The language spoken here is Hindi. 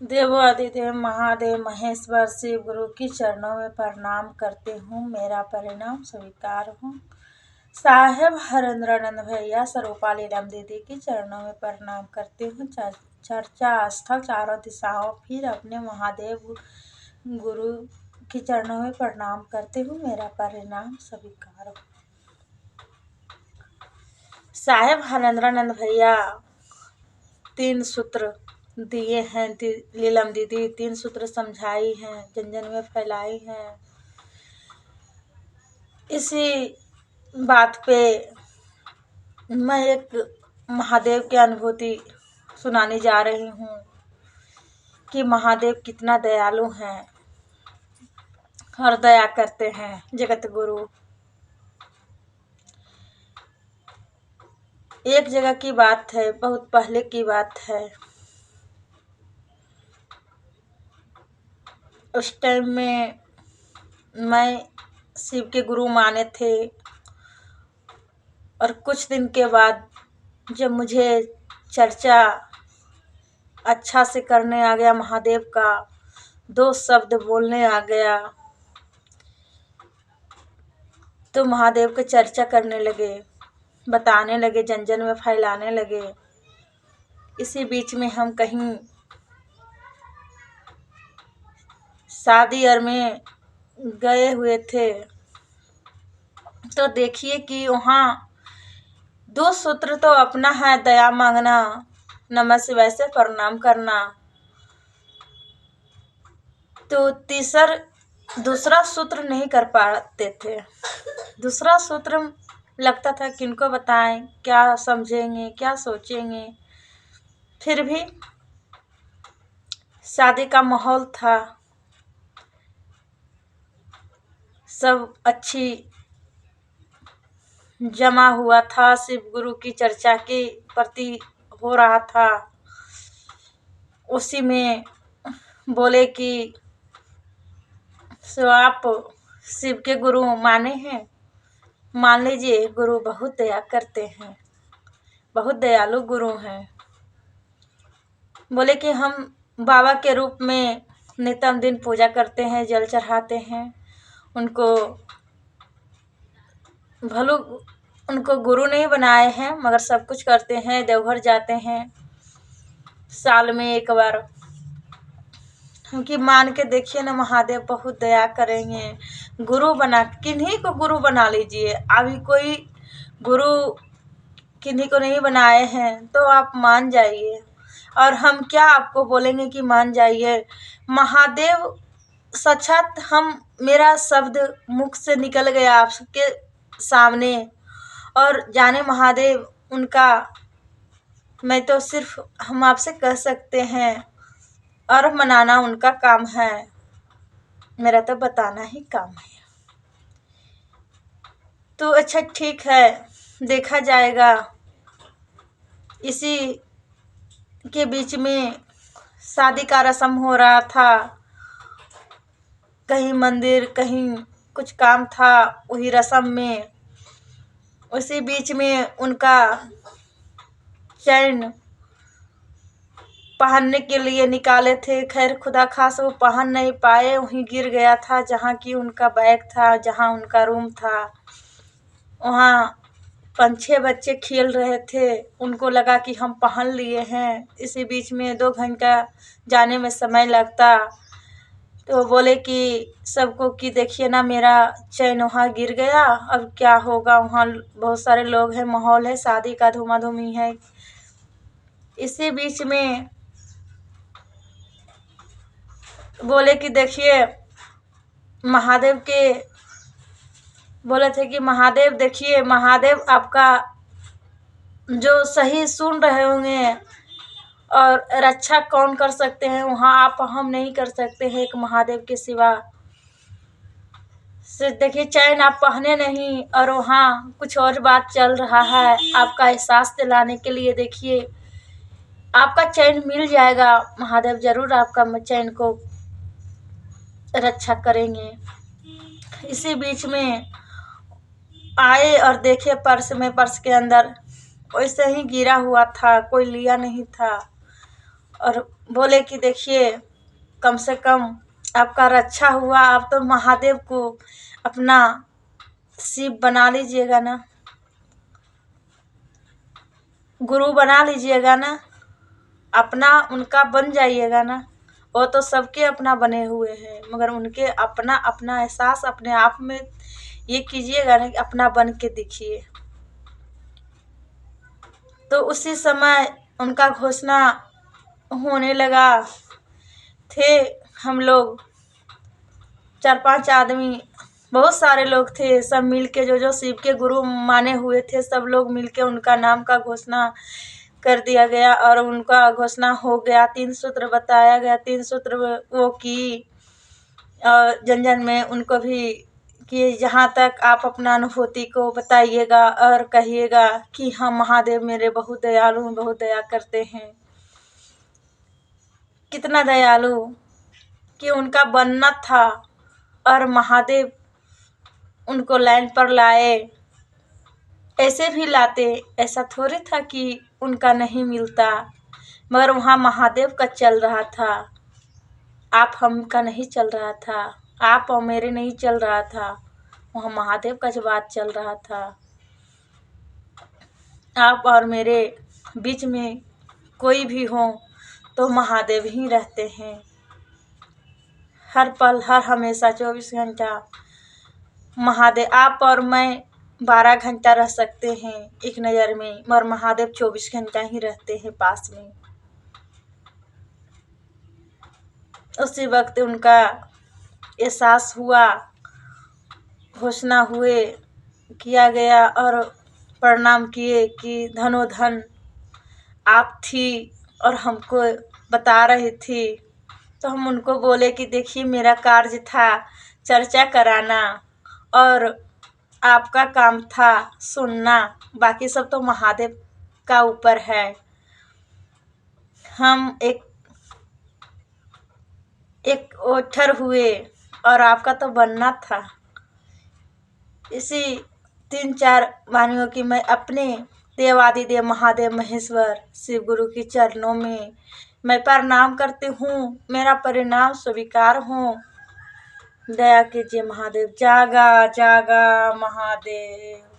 देवाधिदेव महादेव महेश्वर शिव गुरु की चरणों में प्रणाम करती हूँ। मेरा परिणाम स्वीकार हूँ। साहेब हरेंद्रानंद भैया स्वरूपा लीलम दीदी की चरणों में प्रणाम करती हूँ। चर्चा स्थल चारों दिशाओं फिर अपने महादेव गुरु की चरणों में प्रणाम करती हूँ। मेरा परिणाम स्वीकार हूँ। साहेब हरेंद्रानंद भैया 3 सूत्र दिए हैं। लीलम दीदी 3 सूत्र समझाई हैं, जन जन में फैलाई हैं। इसी बात पे मैं एक महादेव की अनुभूति सुनाने जा रही हूँ कि महादेव कितना दयालु हैं और दया करते हैं। जगत गुरु एक जगह की बात है, बहुत पहले की बात है। उस टाइम में मैं शिव के गुरु माने थे और कुछ दिन के बाद जब मुझे चर्चा अच्छा से करने आ गया, महादेव का 2 शब्द बोलने आ गया, तो महादेव की चर्चा करने लगे, बताने लगे, जन जन में फैलाने लगे। इसी बीच में हम कहीं शादी और में गए हुए थे, तो देखिए कि वहाँ 2 सूत्र तो अपना है, दया मांगना, नमः शिवाय से प्रणाम करना। तो दूसरा सूत्र नहीं कर पाते थे। दूसरा सूत्र लगता था किनको बताएं, क्या समझेंगे, क्या सोचेंगे। फिर भी शादी का माहौल था, सब अच्छी जमा हुआ था, शिव गुरु की चर्चा के प्रति हो रहा था। उसी में बोले कि सो आप शिव के गुरु माने हैं, मान लीजिए, गुरु बहुत दया करते हैं, बहुत दयालु गुरु हैं। बोले कि हम बाबा के रूप में नितम दिन पूजा करते हैं, जल चढ़ाते हैं। उनको गुरु नहीं बनाए हैं, मगर सब कुछ करते हैं। देवघर जाते हैं साल में 1 बार। क्योंकि मान के देखिए ना, महादेव बहुत दया करेंगे। गुरु बना, किन्हीं को गुरु बना लीजिए। अभी कोई गुरु किन्हीं को नहीं बनाए हैं तो आप मान जाइए। और हम क्या आपको बोलेंगे कि मान जाइए। महादेव साक्षात मेरा शब्द मुख से निकल गया आपके सामने, और जाने महादेव उनका, मैं तो सिर्फ हम आपसे कह सकते हैं, और मनाना उनका काम है, मेरा तो बताना ही काम है। तो अच्छा ठीक है, देखा जाएगा। इसी के बीच में शादी का रस्म हो रहा था, कहीं मंदिर, कहीं कुछ काम था, वही रस्म में। उसी बीच में उनका चैन पहनने के लिए निकाले थे, खैर खुदा खास वो पहन नहीं पाए, वहीं गिर गया था जहाँ की उनका बैग था, जहाँ उनका रूम था। वहाँ 5-6 बच्चे खेल रहे थे, उनको लगा कि हम पहन लिए हैं। इसी बीच में 2 घंटा जाने में समय लगता, तो बोले कि सबको कि देखिए ना, मेरा चैन वहाँ गिर गया, अब क्या होगा। वहाँ बहुत सारे लोग हैं, माहौल है, शादी का धूमाधूमी है। इसी बीच में बोले कि देखिए, महादेव के बोले थे कि महादेव देखिए, महादेव आपका जो सही सुन रहे होंगे, और रक्षा कौन कर सकते हैं वहाँ, आप हम नहीं कर सकते हैं एक महादेव के सिवा। से देखिए, चैन आप पहने नहीं और वहाँ कुछ और बात चल रहा है। आपका एहसास दिलाने के लिए देखिए, आपका चैन मिल जाएगा, महादेव जरूर आपका चैन को रक्षा करेंगे। इसी बीच में आए और देखे पर्स के अंदर वैसे ही गिरा हुआ था, कोई लिया नहीं था। और बोले कि देखिए कम से कम आपका रक्षा हुआ, आप तो महादेव को अपना शिव बना लीजिएगा ना, गुरु बना लीजिएगा ना, अपना उनका बन जाइएगा ना। वो तो सबके अपना बने हुए हैं, मगर उनके अपना अपना एहसास अपने आप में ये कीजिएगा ना कि अपना बन के दिखिए। तो उसी समय उनका घोषणा होने लगा। थे हम लोग 4-5 आदमी, बहुत सारे लोग थे, सब मिल के जो शिव के गुरु माने हुए थे, सब लोग मिल के उनका नाम का घोषणा कर दिया गया और उनका घोषणा हो गया। 3 सूत्र बताया गया, 3 सूत्र वो की और जन में उनको भी कि जहाँ तक आप अपना अनुभूति को बताइएगा और कहिएगा कि हाँ महादेव मेरे बहुत दयालु हैं, बहुत दया करते हैं। कितना दयालु कि उनका बनना था और महादेव उनको लाइन पर लाए। ऐसे भी लाते, ऐसा थोड़ी था कि उनका नहीं मिलता, मगर वहाँ महादेव का चल रहा था, आप हम का नहीं चल रहा था, आप और मेरे नहीं चल रहा था, वहाँ महादेव का जो बात चल रहा था। आप और मेरे बीच में कोई भी हो तो महादेव ही रहते हैं, हर पल हर हमेशा 24 घंटा महादेव। आप और मैं 12 घंटा रह सकते हैं एक नज़र में, मगर महादेव 24 घंटा ही रहते हैं पास में। उसी वक्त उनका एहसास हुआ, घोषणा हुए, किया गया और प्रणाम किए कि धनो धन आप थी और हमको बता रही थी। तो हम उनको बोले कि देखिए मेरा कार्य था चर्चा कराना और आपका काम था सुनना, बाकी सब तो महादेव का ऊपर है। हम एक ओठर हुए और आपका तो बनना था। इसी 3-4 वाणियों की मैं अपने देवादिदेव महादेव महेश्वर शिव गुरु के चरणों में मैं प्रणाम करती हूँ। मेरा परिणाम स्वीकार हो। दया कीजिए महादेव। जागा जागा महादेव।